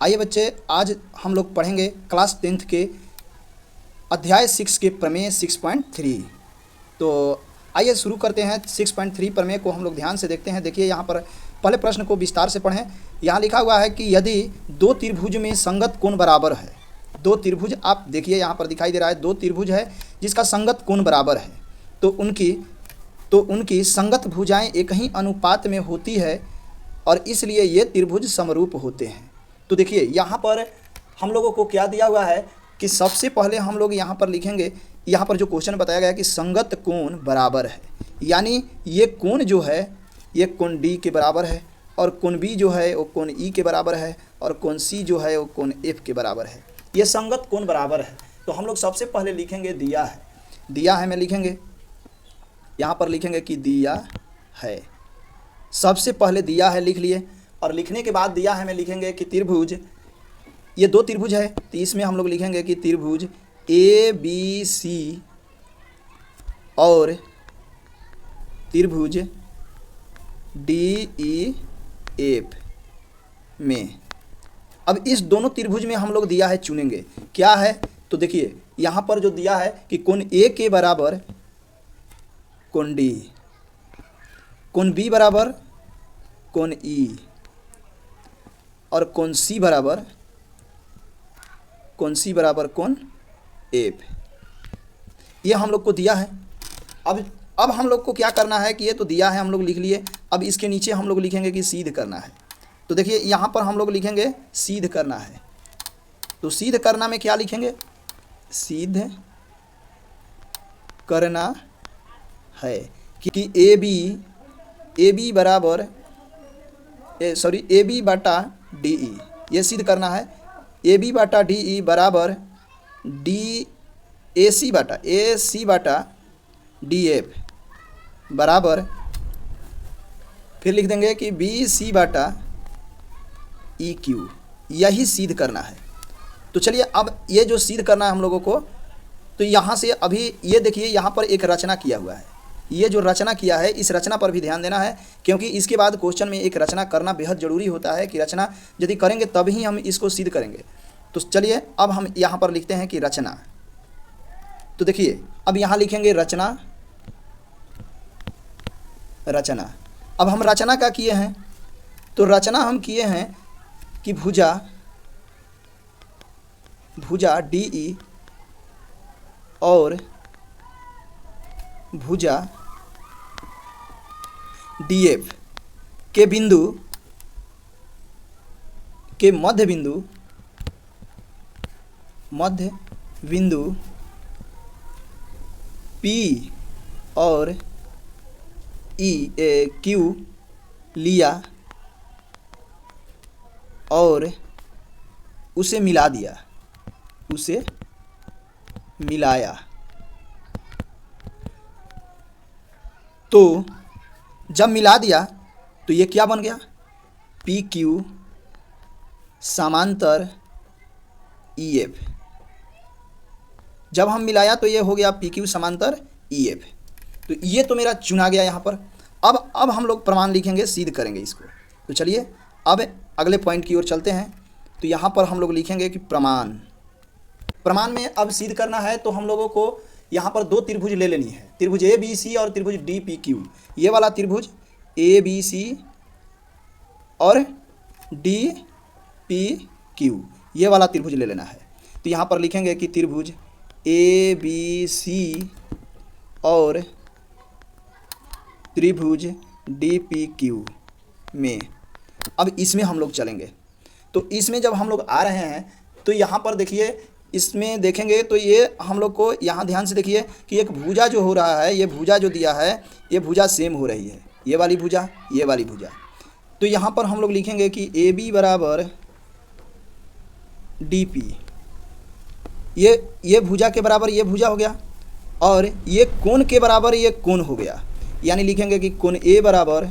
आइए बच्चे, आज हम लोग पढ़ेंगे क्लास 10th के अध्याय 6 के प्रमेय 6.3। तो आइए शुरू करते हैं। 6.3 प्रमेय को हम लोग ध्यान से देखते हैं। देखिए यहाँ पर पहले प्रश्न को विस्तार से पढ़ें। यहाँ लिखा हुआ है कि यदि दो त्रिभुज में संगत कोण बराबर है, दो त्रिभुज आप देखिए यहाँ पर दिखाई दे रहा है, दो त्रिभुज है जिसका संगत कोण बराबर है, तो उनकी संगत भुजाएं एक ही अनुपात में होती है और इसलिए ये त्रिभुज समरूप होते हैं। तो देखिए यहाँ पर हम लोगों को क्या दिया हुआ है कि सबसे पहले हम लोग यहाँ पर लिखेंगे, यहाँ पर जो क्वेश्चन बताया गया है कि संगत कोण बराबर है, यानी ये कोण जो है ये कोण डी के बराबर है और कोण बी जो है वो कोण ई के बराबर है और कोण सी जो है वो कोण एफ के बराबर है। ये संगत कोण बराबर है। तो हम लोग सबसे पहले लिखेंगे दिया है में लिखेंगे, यहाँ पर लिखेंगे कि दिया है। सबसे पहले दिया है लिख लिए और लिखने के बाद दिया है में लिखेंगे कि त्रिभुज, ये दो त्रिभुज है तो इसमें हम लोग लिखेंगे कि त्रिभुज ए बी सी और त्रिभुज डी ई एफ में। अब इस दोनों त्रिभुज में हम लोग दिया है चुनेंगे, क्या है तो देखिए यहाँ पर जो दिया है कि कोण ए के बराबर कोण डी, कोण बी बराबर कोण ई और कोण सी बराबर कोण एफ। ये हम लोग को दिया है। अब हम लोग को क्या करना है कि ये तो दिया है, हम लोग लिख लिए। अब इसके नीचे हम लोग लिखेंगे कि सिद्ध करना है। तो देखिए यहाँ पर हम लोग लिखेंगे सिद्ध करना है। तो सिद्ध करना में क्या लिखेंगे, सिद्ध करना है कि ए बी बराबर ए बी बटा डी ई, ये सिद्ध करना है। ए बी बटा डी ई बराबर डी ए सी बटा डी एफ बराबर, फिर लिख देंगे कि बी सी बटा ई क्यू। यही सिद्ध करना है। तो चलिए अब ये जो सिद्ध करना है हम लोगों को, तो यहाँ से अभी ये देखिए यहाँ पर एक रचना किया हुआ है। ये जो रचना किया है इस रचना पर भी ध्यान देना है, क्योंकि इसके बाद क्वेश्चन में एक रचना करना बेहद ज़रूरी होता है कि रचना यदि करेंगे तभी हम इसको सिद्ध करेंगे। तो चलिए अब हम यहाँ पर लिखते हैं कि रचना। तो देखिए अब यहाँ लिखेंगे रचना। अब हम रचना क्या किए हैं, तो रचना हम किए हैं कि भुजा डी ई और भुजा डी एफ के बिंदु के मध्य बिंदु P और Q लिया और उसे मिलाया। तो जब मिला दिया तो ये क्या बन गया, PQ समांतर EF। जब हम मिलाया तो ये हो गया PQ समांतर EF। तो ये तो मेरा चुना गया यहाँ पर। अब हम लोग प्रमाण लिखेंगे, सिद्ध करेंगे इसको। तो चलिए अब अगले पॉइंट की ओर चलते हैं। तो यहाँ पर हम लोग लिखेंगे कि प्रमाण में अब सिद्ध करना है तो हम लोगों को यहाँ पर दो त्रिभुज ले लेनी है, त्रिभुज ए बी सी और त्रिभुज डी पी क्यू। ये वाला त्रिभुज ए बी सी और डी पी क्यू, ये वाला त्रिभुज ले लेना है। तो यहाँ पर लिखेंगे कि त्रिभुज ए बी सी और त्रिभुज डी पी क्यू में। अब इसमें हम लोग चलेंगे। तो इसमें जब हम लोग आ रहे हैं तो यहाँ पर देखिए, इसमें देखेंगे तो ये हम लोग को यहाँ ध्यान से देखिए कि एक भुजा जो हो रहा है, ये भुजा जो दिया है ये भुजा सेम हो रही है, ये वाली भुजा ये वाली भुजा। तो यहाँ पर हम लोग लिखेंगे कि ए बी बराबर डी पी, ये भुजा के बराबर ये भुजा हो गया और ये कोण के बराबर ये कोण हो गया, यानी लिखेंगे कि कोण ए बराबर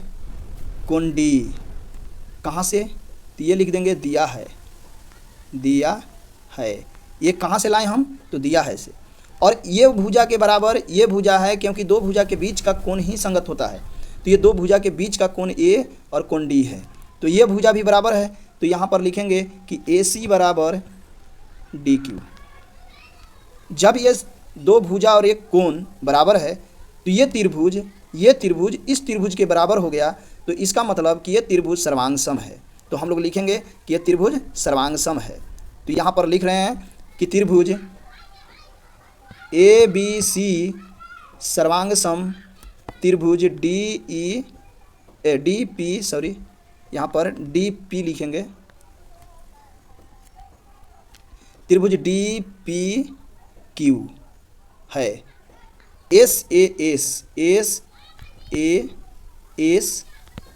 कोण डी। कहाँ से, तो ये लिख देंगे दिया है। ये कहाँ से लाए हम, तो दिया है से। और ये भुजा के बराबर ये भुजा है, क्योंकि दो भुजा के बीच का कोण ही संगत होता है। तो ये दो भुजा के बीच का कोण ए और कोण डी है, तो ये भुजा भी बराबर है। तो यहाँ पर लिखेंगे कि ए सी बराबर डी क्यू। जब ये दो भुजा और एक कोण बराबर है तो ये त्रिभुज इस त्रिभुज के बराबर हो गया, तो इसका मतलब कि ये त्रिभुज सर्वांगसम है। तो हम लोग लिखेंगे कि ये त्रिभुज सर्वांगसम है। तो यहाँ पर लिख रहे हैं कि त्रिभुज ए बी सी सर्वांगसम त्रिभुज डी पी यहाँ पर डी पी लिखेंगे, त्रिभुज डी पी क्यू है। एस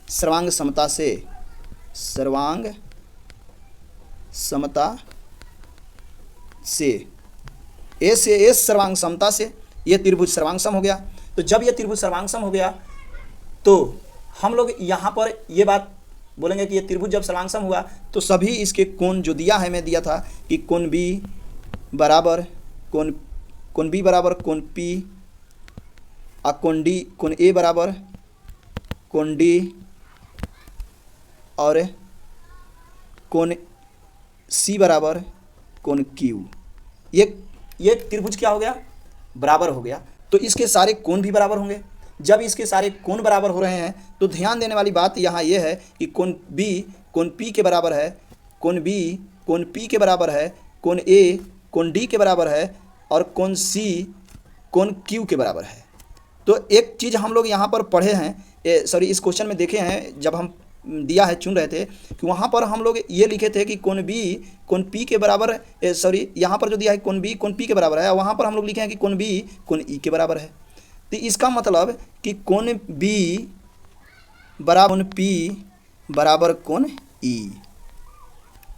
सर्वांग समता से एस सर्वांग समता से ये त्रिभुज सर्वांगसम हो गया। तो जब ये त्रिभुज सर्वांगसम हो गया तो हम लोग यहाँ पर ये बात बोलेंगे कि ये त्रिभुज जब सर्वांगसम हुआ तो सभी इसके कोण जो दिया है, मैं दिया था कि कोण बी बराबर कोण पी और कोण ए बराबर कोण डी और कोण सी बराबर कोण क्यू। ये त्रिभुज क्या हो गया, बराबर हो गया। तो इसके सारे कोण भी बराबर होंगे। जब इसके सारे कोण बराबर हो रहे हैं तो ध्यान देने वाली बात यहाँ ये है कि कोण बी कोण पी के बराबर है, कोण बी कोण पी के बराबर है, कोण ए कोण डी के बराबर है और कोण सी कोण क्यू के बराबर है। तो एक चीज़ हम लोग यहाँ पर पढ़े हैं, इस क्वेश्चन में देखे हैं, जब हम दिया है चुन रहे थे कि वहाँ पर हम लोग ये लिखे थे कि कोण बी कोण पी के बराबर, यहाँ पर जो दिया है कोण बी कोण पी के बराबर है, वहाँ पर हम लोग लिखे हैं कि कोण बी कोण ई के बराबर है। तो इसका मतलब कि कोण बी बराबर कोण पी बराबर कोण ई।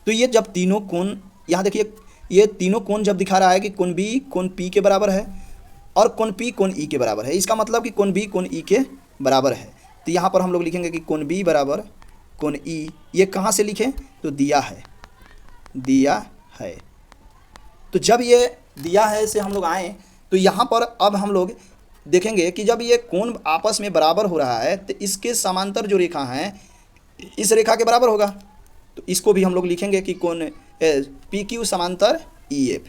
तो ये जब तीनों कोण, यहाँ देखिए ये तीनों कोण जब दिखा रहा है कि कोण बी कोण पी के बराबर है और कोण पी कोण ई के बराबर है, इसका मतलब कि कोण बी कोण ई के बराबर है। तो यहाँ पर हम लोग लिखेंगे कि कोण बी बराबर कोण ई। ये कहाँ से लिखें, तो दिया है। तो जब ये दिया है से हम लोग आए तो यहाँ पर अब हम लोग देखेंगे कि जब ये कोण आपस में बराबर हो रहा है तो इसके समांतर जो रेखा हैं इस रेखा के बराबर होगा। तो इसको भी हम लोग लिखेंगे कि कोण पी क्यू समांतर ई एफ।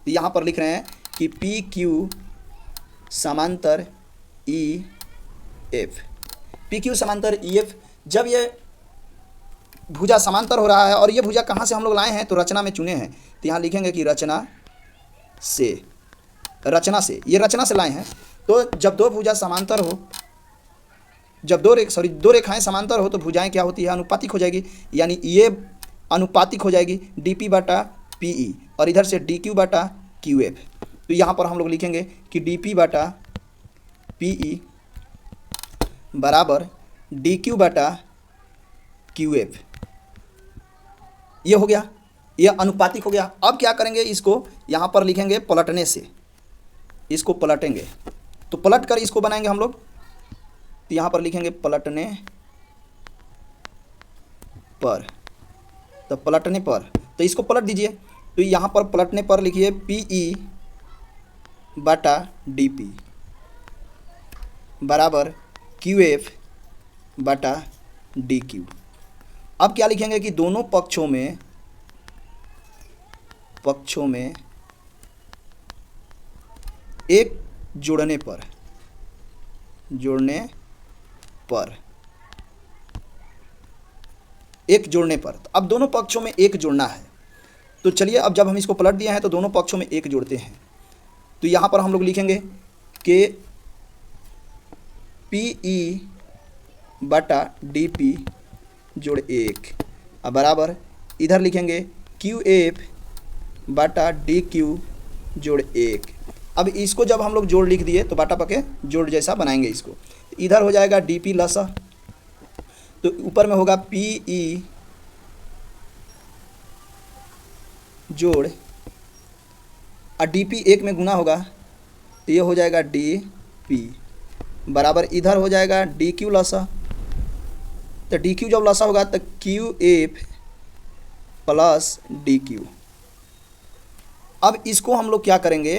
तो यहाँ पर लिख रहे हैं कि पी क्यू समांतर ई एफ। पी क्यू समांतर ई एफ, जब ये भुजा समांतर हो रहा है और ये भुजा कहाँ से हम लोग लाए हैं, तो रचना में चुने हैं। तो यहाँ लिखेंगे कि रचना से ये रचना से लाए हैं। तो जब दो भुजा समांतर हो, जब दो रेखाएं समांतर हो तो भुजाएं क्या होती है, अनुपातिक हो जाएगी। यानी ये अनुपातिक हो जाएगी डी पी बटा पी ई और इधर से डी क्यू बटा क्यू एफ। तो यहाँ पर हम लोग लिखेंगे कि डी पी बटा पी ई बराबर डी क्यू बटा क्यू एफ। ये हो गया, ये अनुपातिक हो गया। अब क्या करेंगे, इसको यहाँ पर लिखेंगे पलटने से, इसको पलटेंगे। तो पलट कर इसको बनाएंगे हम लोग। तो यहाँ पर लिखेंगे पलटने पर, तो पलटने पर, तो इसको पलट दीजिए। तो यहाँ पर पलटने पर लिखिए पी ई बटा डी पी बराबर क्यू एफ बटा डी क्यू। अब क्या लिखेंगे कि दोनों पक्षों में एक जोड़ने पर तो अब दोनों पक्षों में एक जोड़ना है। तो चलिए, अब जब हम इसको पलट दिए हैं तो दोनों पक्षों में एक जोड़ते हैं। तो यहाँ पर हम लोग लिखेंगे कि पी ई बटा डी पी जोड़ एक अब बराबर इधर लिखेंगे क्यू एफ बटा डी क्यू जोड़ एक। अब इसको जब हम लोग जोड़ लिख दिए तो बाटा पके जोड़ जैसा बनाएंगे इसको। इधर हो जाएगा डी पी लसा, तो ऊपर में होगा पी ई जोड़ और डी पी एक में गुना होगा तो ये हो जाएगा डी पी बराबर इधर हो जाएगा डी क्यू लसा। तो डी क्यू जब लसा होगा तो Q F plus D Q. अब इसको हम लोग क्या करेंगे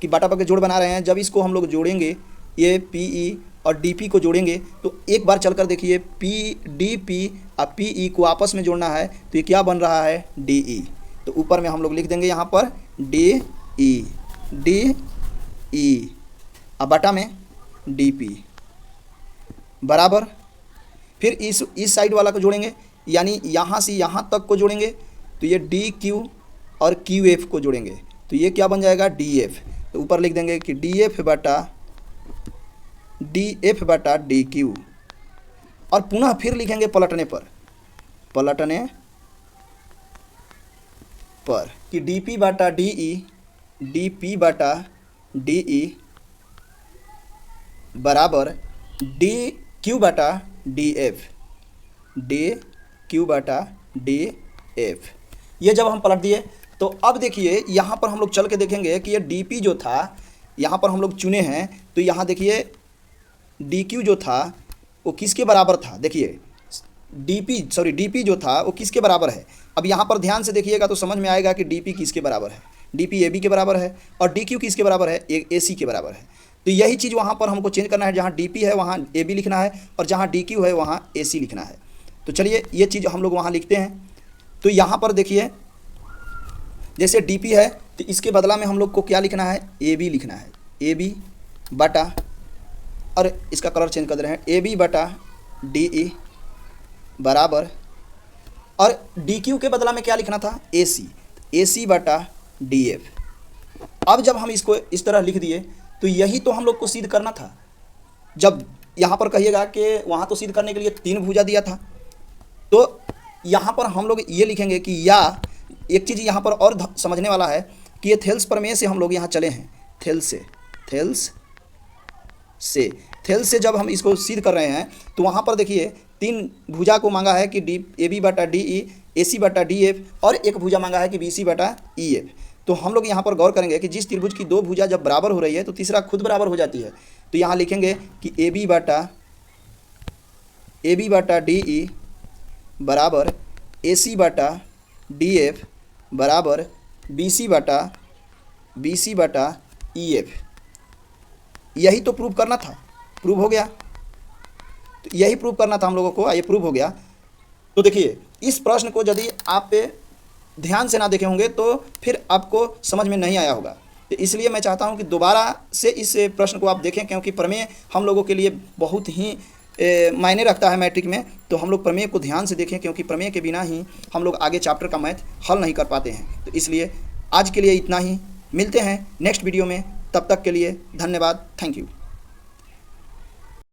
कि बाटा पके जोड़ बना रहे हैं। जब इसको हम लोग जोड़ेंगे ये पी ई और डी को जोड़ेंगे तो एक बार चलकर देखिए पी डी पी और पी ई को आपस में जोड़ना है तो ये क्या बन रहा है डी ई। तो ऊपर में हम लोग लिख देंगे यहाँ पर डी ई अब बटा में डी पी बराबर, फिर इस साइड वाला को जोड़ेंगे यानी यहाँ से यहाँ तक को जोड़ेंगे तो ये डी क्यू और क्यू एफ को जोड़ेंगे तो ये क्या बन जाएगा डी एफ। तो ऊपर लिख देंगे कि डी एफ बटा डी क्यू और पुनः फिर लिखेंगे पलटने पर कि डी पी बटा डी बटा डी ई बराबर डी क्यू बटा डी एफ। ये जब हम पलट दिए तो अब देखिए यहाँ पर हम लोग चल के देखेंगे कि ये डी पी जो था यहाँ पर हम लोग चुने हैं तो यहाँ देखिए डी क्यू जो था वो किसके बराबर था, देखिए डी पी जो था वो किसके बराबर है। अब यहाँ पर ध्यान से देखिएगा तो समझ में आएगा कि डी पी किसके बराबर है, डी पी ए बी के बराबर है और डी क्यू किसके बराबर है ए सी के बराबर है। तो यही चीज़ वहाँ पर हमको चेंज करना है, जहाँ डी पी है वहाँ ए बी लिखना है और जहाँ डी क्यू है वहाँ ए सी लिखना है। तो चलिए ये चीज़ हम लोग वहाँ लिखते हैं। तो यहाँ पर देखिए जैसे डी पी है तो इसके बदला में हम लोग को क्या लिखना है ए बी लिखना है, ए बी बटा और इसका कलर चेंज कर दे रहे हैं ए बी बटा डी ई बराबर और डी क्यू के बदला में क्या लिखना था ए सी बटा डी एफ। अब जब हम इसको इस तरह लिख दिए तो यही तो हम लोग को सिद्ध करना था। जब यहाँ पर कहिएगा कि वहाँ तो सिद्ध करने के लिए 3 भुजा दिया था तो यहाँ पर हम लोग ये लिखेंगे कि या एक चीज़ यहाँ पर और समझने वाला है कि ये थेल्स प्रमेय से हम लोग यहाँ चले हैं, थेल्स से जब हम इसको सिद्ध कर रहे हैं तो वहाँ पर देखिए 3 भुजा को मांगा है कि डी ए बी बटा डी ई, ए सी बटा डी एफ और एक भुजा मांगा है कि बी सी बटा ई एफ। तो हम लोग यहाँ पर गौर करेंगे कि जिस त्रिभुज की 2 भुजा जब बराबर हो रही है तो तीसरा खुद बराबर हो जाती है। तो यहाँ लिखेंगे कि ए बी बटा डी ई बराबर ए सी बटा डी एफ बराबर बी सी बटा ई एफ। यही तो प्रूव करना था, प्रूव हो गया। तो यही प्रूव करना था हम लोगों को, ये प्रूव हो गया। तो देखिए इस प्रश्न को यदि आप ध्यान से ना देखे होंगे तो फिर आपको समझ में नहीं आया होगा। तो इसलिए मैं चाहता हूं कि दोबारा से इस प्रश्न को आप देखें, क्योंकि प्रमेय हम लोगों के लिए बहुत ही मायने रखता है मैट्रिक में। तो हम लोग प्रमेय को ध्यान से देखें, क्योंकि प्रमेय के बिना ही हम लोग आगे चैप्टर का मैथ हल नहीं कर पाते हैं। तो इसलिए आज के लिए इतना ही, मिलते हैं नेक्स्ट वीडियो में, तब तक के लिए धन्यवाद, थैंक यू।